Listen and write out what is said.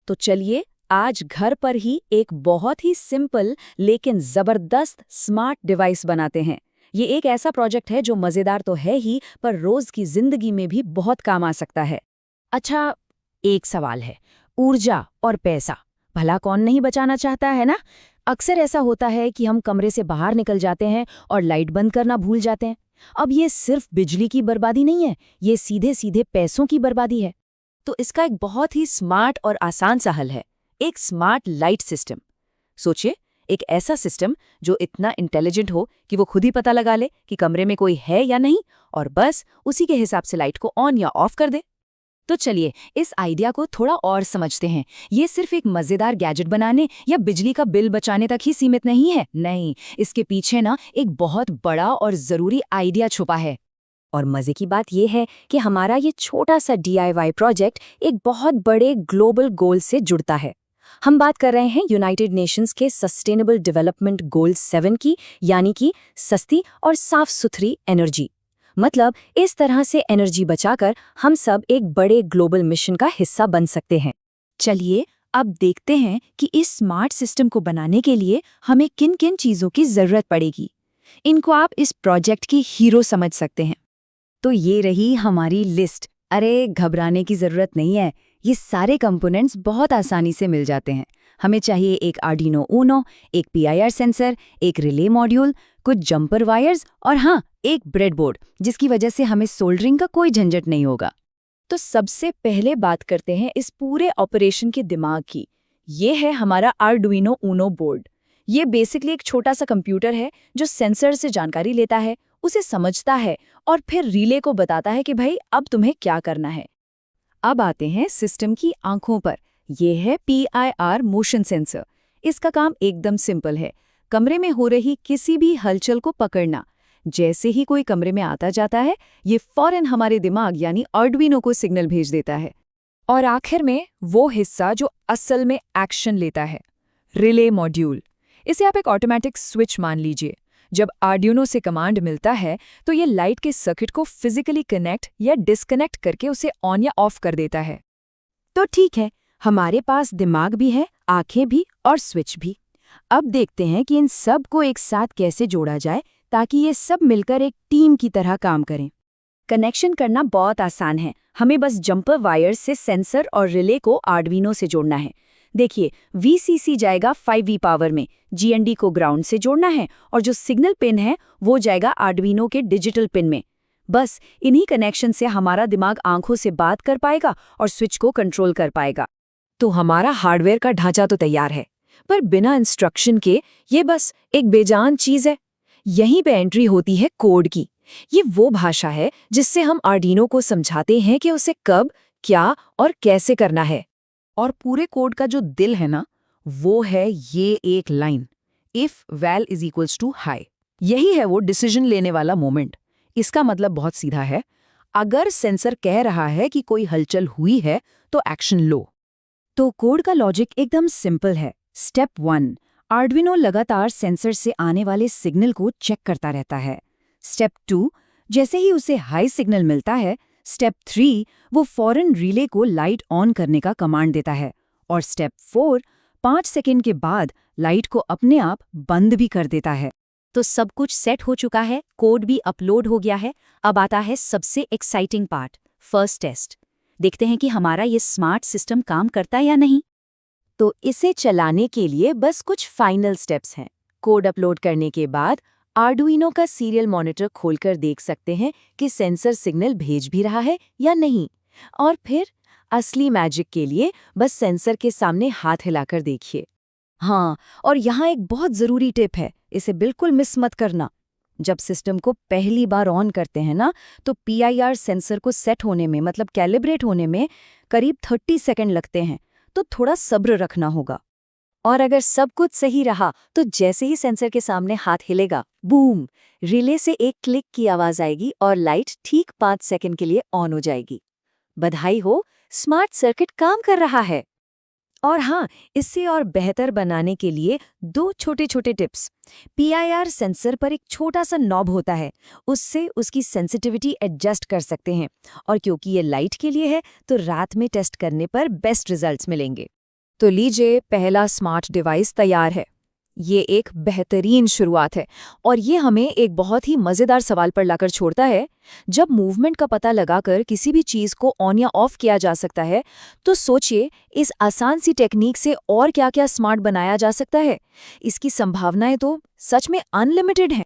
तो चलिए आज घर पर ही एक बहुत ही सिंपल लेकिन जबरदस्त स्मार्ट डिवाइस बनाते हैं। ये एक ऐसा प्रोजेक्ट है जो मजेदार तो है ही, पर रोज की जिंदगी में भी बहुत काम आ सकता है। अच्छा, एक सवाल है। ऊर्जा और पैसा भला कौन नहीं बचाना चाहता है ना। अक्सर ऐसा होता है कि हम कमरे से बाहर निकल जाते हैं और लाइट बंद करना भूल जाते हैं। अब ये सिर्फ बिजली की बर्बादी नहीं है, ये सीधे सीधे पैसों की बर्बादी है। तो इसका एक बहुत ही स्मार्ट और आसान सा हल है, एक स्मार्ट लाइट सिस्टम। सोचिए, एक ऐसा सिस्टम जो इतना इंटेलिजेंट हो कि वो खुद ही पता लगा ले कि कमरे में कोई है या नहीं, और बस उसी के हिसाब से लाइट को ऑन या ऑफ कर दे। तो चलिए इस आइडिया को थोड़ा और समझते हैं। ये सिर्फ एक मजेदार गैजेट बनाने या बिजली का बिल बचाने तक ही सीमित नहीं है। नहीं, इसके पीछे ना एक बहुत बड़ा और जरूरी आइडिया छुपा है। और मजे की बात यह है कि हमारा ये छोटा सा DIY प्रोजेक्ट एक बहुत बड़े ग्लोबल गोल से जुड़ता है। हम बात कर रहे हैं यूनाइटेड नेशंस के सस्टेनेबल डेवलपमेंट गोल 7 की, यानी कि सस्ती और साफ सुथरी एनर्जी। मतलब इस तरह से एनर्जी बचाकर हम सब एक बड़े ग्लोबल मिशन का हिस्सा बन सकते हैं। चलिए अब देखते हैं कि इस स्मार्ट सिस्टम को बनाने के लिए हमें किन किन चीज़ों की ज़रूरत पड़ेगी। इनको आप इस प्रोजेक्ट की हीरो समझ सकते हैं। तो ये रही हमारी लिस्ट। अरे घबराने की जरूरत नहीं है, ये सारे कंपोनेंट्स बहुत आसानी से मिल जाते हैं। हमें चाहिए एक आर्डिनो ऊनो, एक PIR सेंसर, एक रिले मॉड्यूल, कुछ जंपर वायर्स और हाँ, एक ब्रेडबोर्ड, जिसकी वजह से हमें सोल्डरिंग का कोई झंझट नहीं होगा। तो सबसे पहले बात करते हैं इस पूरे ऑपरेशन के दिमाग की। ये है हमारा आर्डुइनो ऊनो बोर्ड। ये बेसिकली एक छोटा सा कंप्यूटर है जो सेंसर से जानकारी लेता है, उसे समझता है और फिर रिले को बताता है कि भाई अब तुम्हें क्या करना है। अब आते हैं सिस्टम की आंखों पर। यह है PIR मोशन सेंसर। इसका काम एकदम सिंपल है, कमरे में हो रही किसी भी हलचल को पकड़ना। जैसे ही कोई कमरे में आता जाता है, ये फौरन हमारे दिमाग यानी आर्डुइनो को सिग्नल भेज देता है। और आखिर में वो हिस्सा जो असल में एक्शन लेता है, रिले मॉड्यूल। इसे आप एक ऑटोमेटिक स्विच मान लीजिए। जब आर्डुइनो से कमांड मिलता है तो ये लाइट के सर्किट को फिजिकली कनेक्ट या डिस्कनेक्ट करके उसे ऑन या ऑफ कर देता है। तो ठीक है, हमारे पास दिमाग भी है, आंखें भी और स्विच भी। अब देखते हैं कि इन सब को एक साथ कैसे जोड़ा जाए ताकि ये सब मिलकर एक टीम की तरह काम करें। कनेक्शन करना बहुत आसान है, हमें बस जंपर वायर से सेंसर और रिले को आर्डुइनो से जोड़ना है। देखिए, VCC जाएगा 5V पावर में, GND को ग्राउंड से जोड़ना है और जो सिग्नल पिन है वो जाएगा आर्डुइनो के डिजिटल पिन में। बस इन्हीं कनेक्शन से हमारा दिमाग आंखों से बात कर पाएगा और स्विच को कंट्रोल कर पाएगा। तो हमारा हार्डवेयर का ढांचा तो तैयार है, पर बिना इंस्ट्रक्शन के ये बस एक बेजान चीज है। यहीं पे एंट्री होती है कोड की। ये वो भाषा है जिससे हम आर्डुइनो को समझाते हैं कि उसे कब, क्या और कैसे करना है। और पूरे कोड का जो दिल है ना, वो है ये एक line, if val is equals to high. यही है वो डिसीजन लेने वाला मोमेंट। इसका मतलब बहुत सीधा है, अगर सेंसर कह रहा है कि कोई हलचल हुई है तो एक्शन लो। तो कोड का लॉजिक एकदम सिंपल है। स्टेप 1, आर्डुइनो लगातार सेंसर से आने वाले सिग्नल को चेक करता रहता है। स्टेप 2, जैसे ही उसे हाई सिग्नल मिलता है, स्टेप 3, वो फौरन रिले को लाइट ऑन करने का कमांड देता है। और स्टेप 4, 5 सेकंड के बाद लाइट को अपने आप बंद भी कर देता है। तो सब कुछ सेट हो चुका है, कोड भी अपलोड हो गया है। अब आता है सबसे एक्साइटिंग पार्ट, फर्स्ट टेस्ट। देखते हैं कि हमारा ये स्मार्ट सिस्टम काम करता है या नहीं। तो इसे चलाने के लिए बस कुछ फाइनल स्टेप्स हैं। कोड अपलोड करने के बाद आर्डुइनो का सीरियल मॉनिटर खोलकर देख सकते हैं कि सेंसर सिग्नल भेज भी रहा है या नहीं। और फिर असली मैजिक के लिए बस सेंसर के सामने हाथ हिलाकर देखिए। हाँ, और यहाँ एक बहुत ज़रूरी टिप है, इसे बिल्कुल मिस मत करना। जब सिस्टम को पहली बार ऑन करते हैं ना, तो PIR सेंसर को सेट होने में, मतलब कैलिब्रेट होने में करीब 30 सेकंड लगते हैं, तो थोड़ा सब्र रखना होगा। और अगर सब कुछ सही रहा तो जैसे ही सेंसर के सामने हाथ हिलेगा, बूम, रिले से एक क्लिक की आवाज आएगी और लाइट ठीक 5 सेकंड के लिए ऑन हो जाएगी। बधाई हो, स्मार्ट सर्किट काम कर रहा है। और हाँ, इससे और बेहतर बनाने के लिए 2 छोटे-छोटे टिप्स। PIR सेंसर पर एक छोटा सा नॉब होता है, उससे उसकी सेंसिटिविटी एडजस्ट कर सकते हैं। और क्योंकि ये लाइट के लिए है, तो रात में टेस्ट करने पर बेस्ट रिजल्ट्स मिलेंगे। तो लीजिए, पहला स्मार्ट डिवाइस तैयार है। ये एक बेहतरीन शुरुआत है और ये हमें एक बहुत ही मज़ेदार सवाल पर लाकर छोड़ता है। जब मूवमेंट का पता लगाकर किसी भी चीज़ को ऑन या ऑफ किया जा सकता है, तो सोचिए इस आसान सी टेक्निक से और क्या-क्या स्मार्ट बनाया जा सकता है। इसकी संभावनाएं तो सच में अनलिमिटेड हैं।